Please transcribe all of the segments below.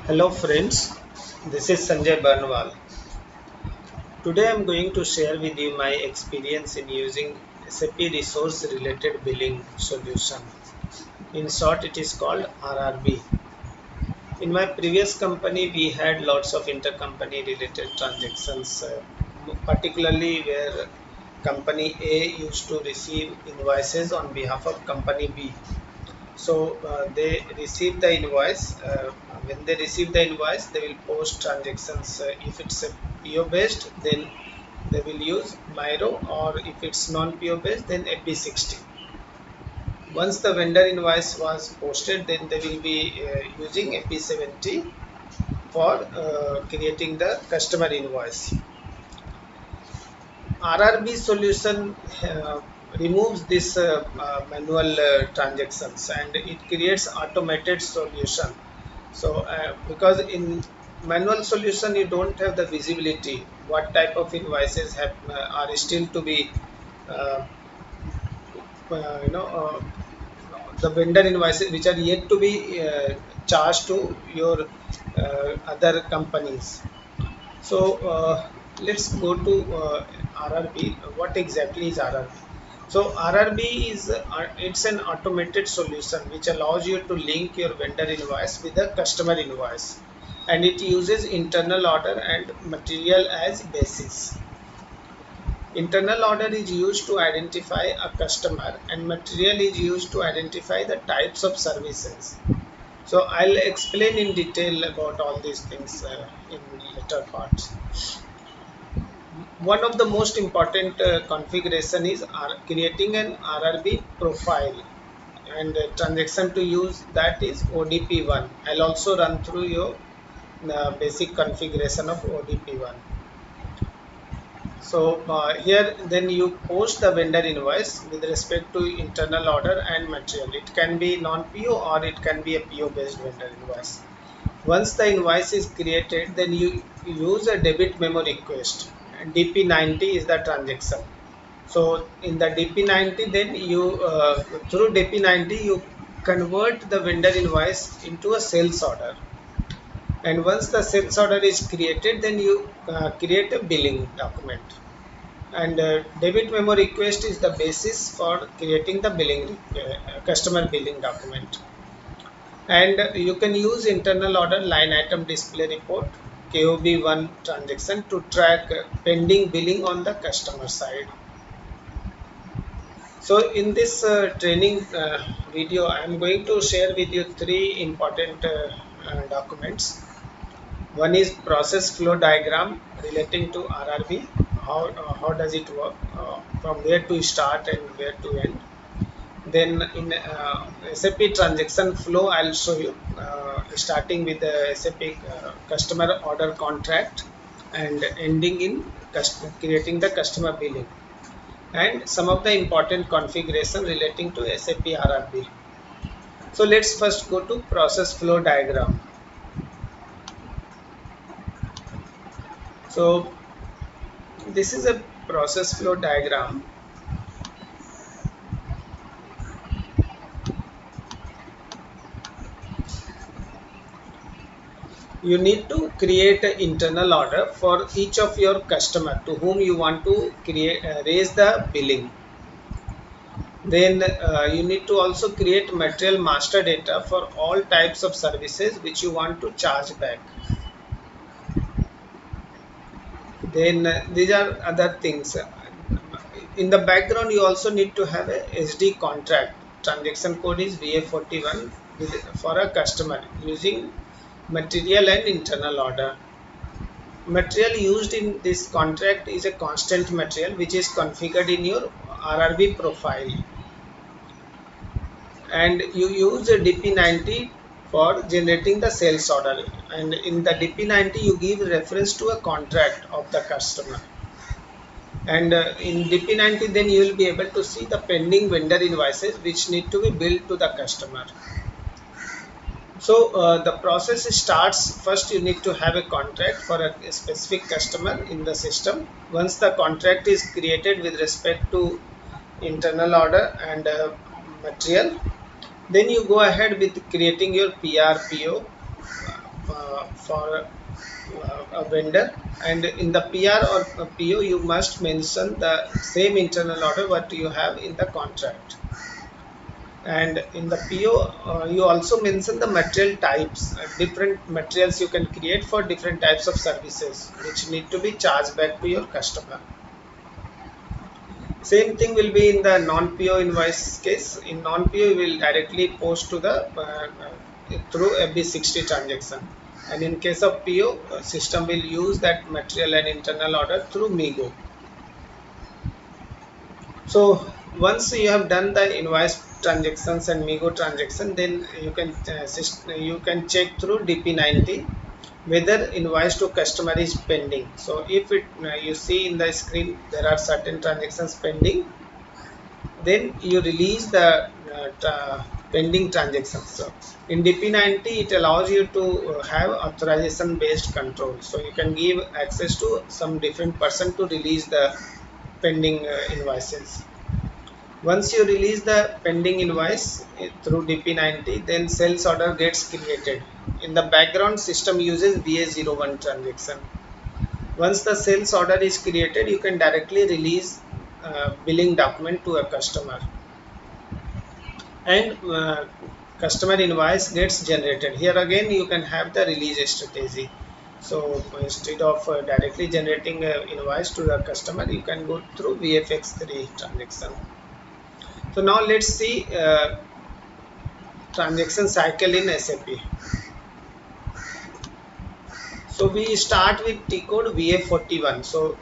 Hello friends, this is Sanjay Barnwal. Today I am going to share with you my experience in using SAP resource related billing solution. In short, it is called RRB. In my previous company, we had lots of intercompany related transactions, particularly where company A used to receive invoices on behalf of company B. So they receive the invoice. When they receive the invoice, they will post transactions. If it's a PO based, then they will use Miro, or if it's non-PO based, then AP60. Once the vendor invoice was posted, then they will be using AP70 for creating the customer invoice. RRB solution removes this manual transactions, and it creates automated solution. So because in manual solution you don't have the visibility what type of invoices are still to be uh, uh, you know uh, the vendor invoices which are yet to be charged to your other companies. So let's go to RRB. What exactly is RRB? So RRB is it's an automated solution which allows you to link your vendor invoice with the customer invoice, and it uses internal order and material as basis. Internal order is used to identify a customer, and material is used to identify the types of services. So I'll explain in detail about all these things in later parts. One of the most important configuration is creating an RRB profile, and transaction to use that is ODP1. I'll also run through your basic configuration of ODP1. So here then you post the vendor invoice with respect to internal order and material. It can be non-PO or it can be a PO based vendor invoice. Once the invoice is created, then you use a debit memo request. DP90 is the transaction. So in the DP90, then you through DP90 you convert the vendor invoice into a sales order. And once the sales order is created, then you create a billing document. And debit memo request is the basis for creating the billing customer billing document. And you can use internal order line item display report KOB1 transaction to track pending billing on the customer side. So in this training video, I am going to share with you three important documents. One is process flow diagram relating to RRB. How does it work? From where to start and where to end. Then in SAP transaction flow, I'll show you starting with the SAP customer order contract and ending in creating the customer billing, and some of the important configuration relating to SAP RRB. So let's first go to process flow diagram. So this is a process flow diagram. You need to create an internal order for each of your customer to whom you want to create raise the billing. Then you need to also create material master data for all types of services which you want to charge back. Then these are other things. In the background, you also need to have a SD contract. Transaction code is VA41 for a customer using material and internal order. Material used in this contract is a constant material which is configured in your RRB profile, and you use a DP90 for generating the sales order, and in the DP90 you give reference to a contract of the customer, and in DP90 then you will be able to see the pending vendor invoices which need to be billed to the customer. So the process starts first. You need to have a contract for a specific customer in the system. Once the contract is created with respect to internal order and material, then you go ahead with creating your PRPO for a vendor, and in the PR or PO you must mention the same internal order what you have in the contract. And in the PO you also mention the material types, different materials you can create for different types of services which need to be charged back to your customer. Same thing will be in the non-PO invoice case. In non-PO you will directly post to the through FB60 transaction, and in case of PO system will use that material and internal order through MIGO. So once you have done the invoice transactions and MIGO transaction, then you can check through DP90 whether invoice to customer is pending. So if it you see in the screen there are certain transactions pending, then you release the pending transactions. So in DP90 it allows you to have authorization based control, so you can give access to some different person to release the pending invoices. Once you release the pending invoice through DP90, then sales order gets created. In the background, system uses VA01 transaction. Once the sales order is created, you can directly release billing document to a customer, and customer invoice gets generated. Here again you can have the release strategy. So instead of directly generating invoice to the customer, you can go through VFX3 transaction. So now let's see transaction cycle in SAP. So we start with T code VA41. So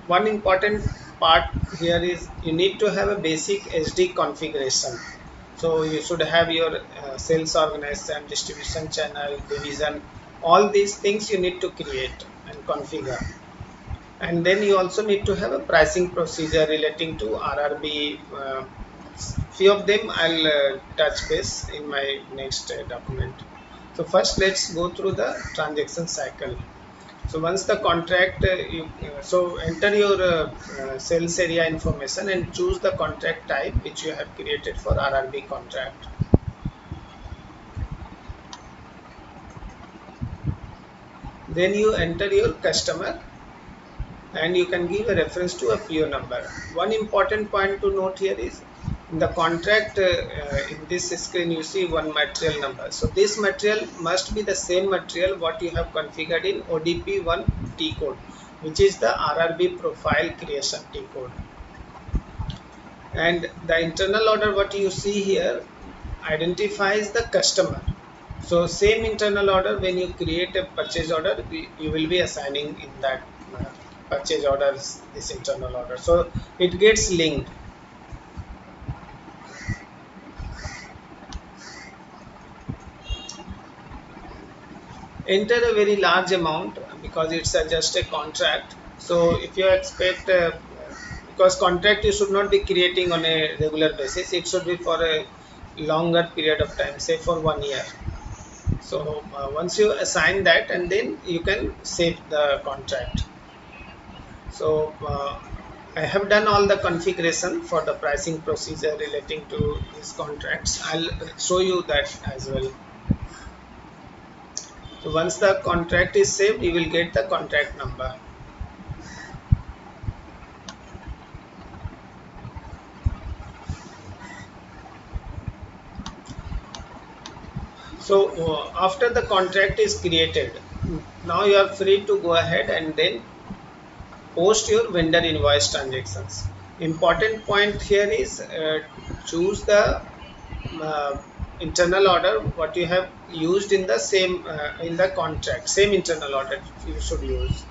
one important part here is you need to have a basic SD configuration. So you should have your sales organization, distribution channel, division, all these things you need to create and configure. And then you also need to have a pricing procedure relating to RRB. Few of them I'll touch base in my next document. So first let's go through the transaction cycle. So once the contract, so enter your sales area information and choose the contract type which you have created for RRB contract. Then you enter your customer and you can give a reference to a PO number. One important point to note here is in the contract, in this screen you see one material number. So this material must be the same material what you have configured in ODP1 T code, which is the RRB profile creation T code. And the internal order what you see here identifies the customer. So same internal order, when you create a purchase order, you will be assigning in that purchase orders this internal order, so it gets linked. Enter a very large amount because it's just a contract. So if you expect because contract you should not be creating on a regular basis, it should be for a longer period of time, say for 1 year. So once you assign that, and then you can save the contract. So I have done all the configuration for the pricing procedure relating to these contracts. I'll show you that as well. So once the contract is saved, you will get the contract number. So after the contract is created, now you are free to go ahead and then post your vendor invoice transactions. Important point here is choose the internal order what you have used in the same in the contract, same internal order you should use.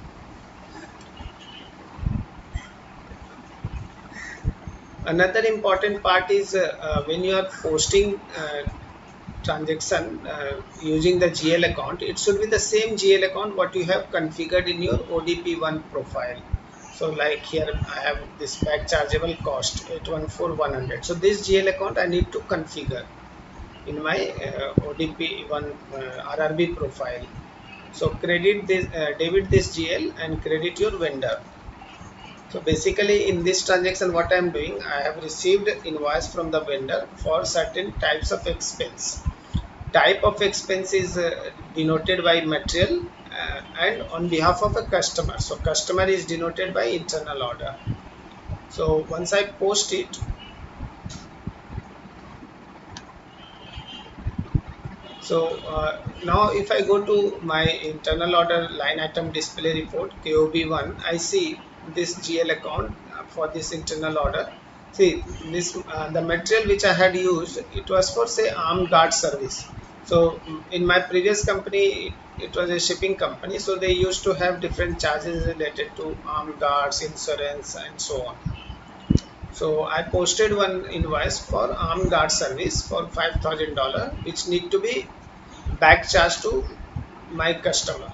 Another important part is when you are posting transaction using the GL account, it should be the same GL account what you have configured in your ODP1 profile. So like here I have this back chargeable cost 814,100. So this GL account I need to configure in my ODP1 RRB profile. So credit this, debit this GL and credit your vendor. So basically in this transaction what I am doing, I have received invoice from the vendor for certain types of expense. type of expense is denoted by material and on behalf of a customer. So customer is denoted by internal order. So once I post it, so now if I go to my internal order line item display report KOB1, I see this GL account for this internal order. See this the material which I had used, it was for say armed guard service. So in my previous company it was a shipping company, so they used to have different charges related to armed guards, insurance and so on. So I posted one invoice for armed guard service for $5,000 which need to be back charge to my customer.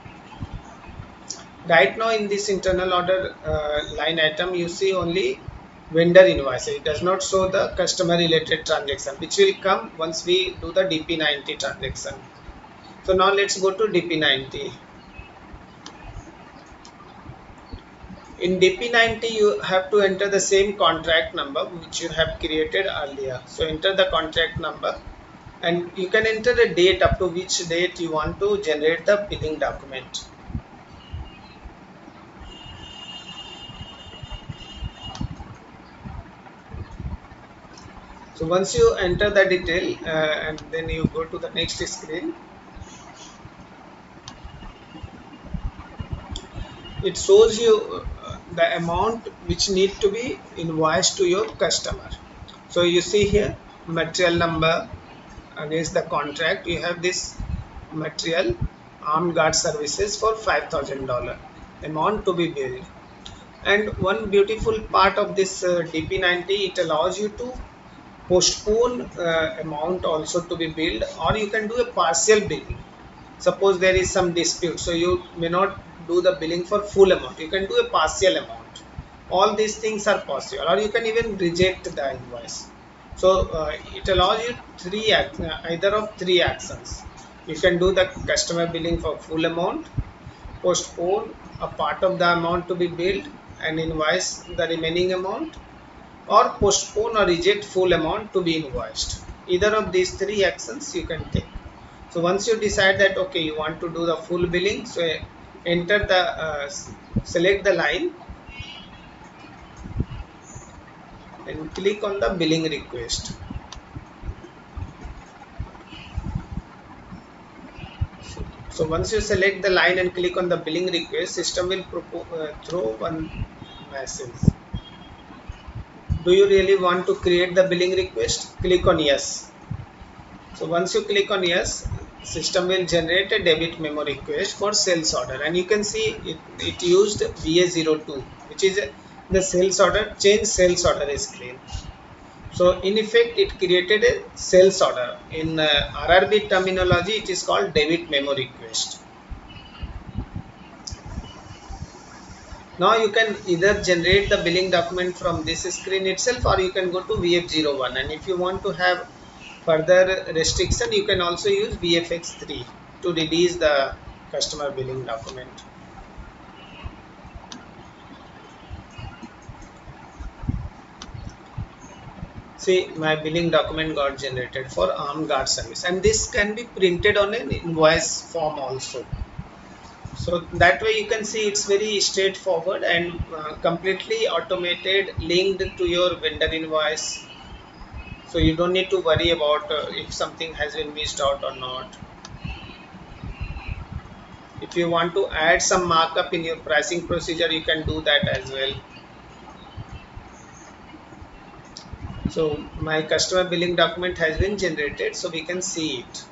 Right now in this internal order line item, you see only vendor invoice. It does not show the customer related transaction, which will come once we do the DP90 transaction. So now let's go to DP90. In DP90 you have to enter the same contract number which you have created earlier. So enter the contract number and you can enter a date up to which date you want to generate the billing document. So once you enter the detail and then you go to the next screen, it shows you the amount which need to be invoiced to your customer. So you see here material number against the contract, you have this material armed guard services for $5,000 amount to be billed. And one beautiful part of this DP90, it allows you to postpone amount also to be billed, or you can do a partial billing. Suppose there is some dispute, so you may not do the billing for full amount, you can do a partial amount. All these things are possible, or you can even reject the invoice. So it allows you either of three actions. You can do the customer billing for full amount, postpone a part of the amount to be billed and invoice the remaining amount, or postpone or reject full amount to be invoiced. Either of these three actions you can take. So once you decide that okay, you want to do the full billing, so enter the select the line and click on the billing request. So once you select the line and click on the billing request, system will throw one message. Do you really want to create the billing request? Click on yes. So once you click on yes, system will generate a debit memo request for sales order, and you can see it used VA02, which is the sales order, change sales order screen. So in effect it created a sales order. In RRB terminology it is called debit memo request. Now you can either generate the billing document from this screen itself, or you can go to VF01, and if you want to have further restriction you can also use VFX3 to release the customer billing document. See, my billing document got generated for armed guard service, and this can be printed on an invoice form also. So that way you can see it's very straightforward and completely automated, linked to your vendor invoice. So you don't need to worry about if something has been missed out or not. If you want to add some markup in your pricing procedure, you can do that as well. So my customer billing document has been generated, so we can see it.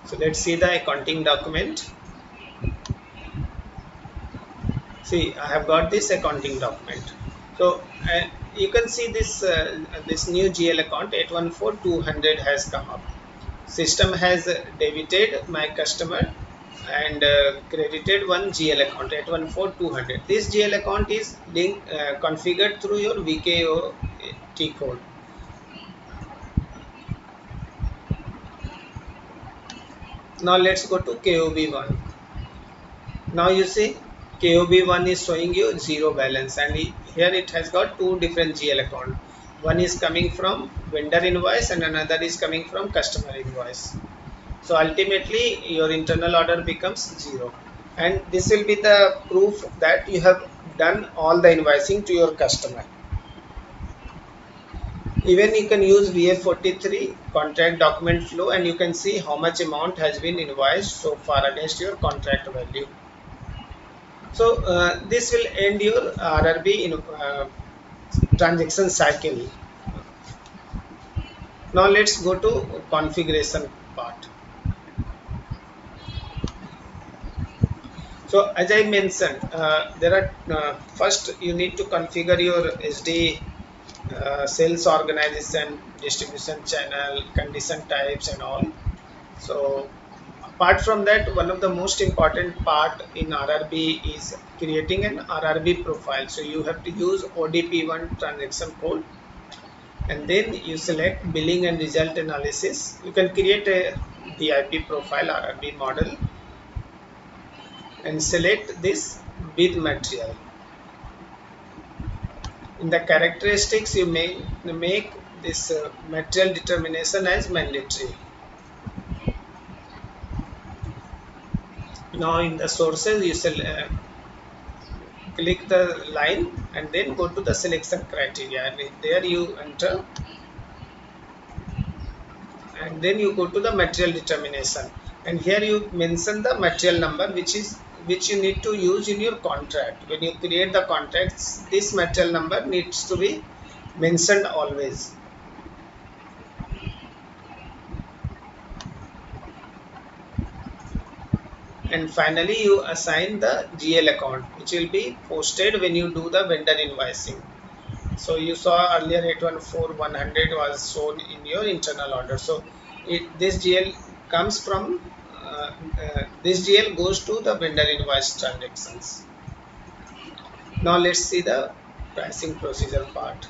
So let's see the accounting document. See, I have got this accounting document. So you can see this this new GL account 814200 has come up. System has debited my customer and credited one GL account 814200. This GL account is configured through your VKOT code. Now let's go to KOB1. Now you see KOB1 is showing you zero balance, and here it has got two different GL account. one is coming from vendor invoice and another is coming from customer invoice. So ultimately your internal order becomes 0, and this will be the proof that you have done all the invoicing to your customer. Even you can use VF43 contract document flow, and you can see how much amount has been invoiced so far against your contract value. So this will end your RRB transaction cycle. Now let's go to configuration part. So as I mentioned, there are first you need to configure your SD sales organization, distribution channel, condition types and all. So apart from that, one of the most important part in RRB is creating an RRB profile. So you have to use ODP1 transaction code, and then you select billing and result analysis. You can create a BIP profile RRB model and select this bid material. In the characteristics, you may make this material determination as mandatory. Now in the sources, you click the line and then go to the selection criteria, and there you enter, and then you go to the material determination, and here you mention the material number which you need to use in your contract. When you create the contracts, this material number needs to be mentioned always. And finally you assign the GL account, which will be posted when you do the vendor invoicing. So you saw earlier 814100 was shown in your internal order. So this GL comes from this GL goes to the vendor invoice transactions. Now let's see the pricing procedure part.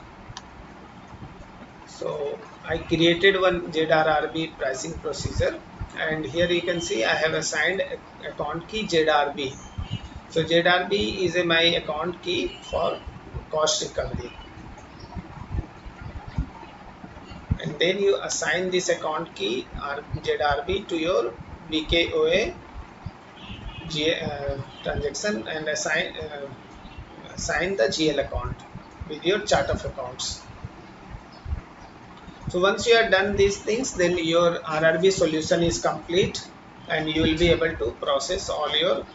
So I created one ZRRB pricing procedure, and here you can see I have assigned account key ZRB. So ZRB is my account key for cost recovery. And then you assign this account key ZRB to your BKOA transaction, and assign the GL account with your chart of accounts. So once you have done these things, then your RRB solution is complete, and you will be able to process all your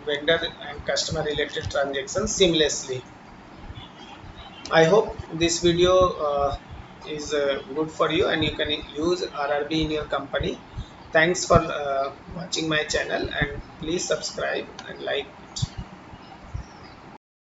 vendor and customer related transactions seamlessly. I hope this video is good for you, and you can use RRB in your company. Thanks for watching my channel, and please subscribe and like it.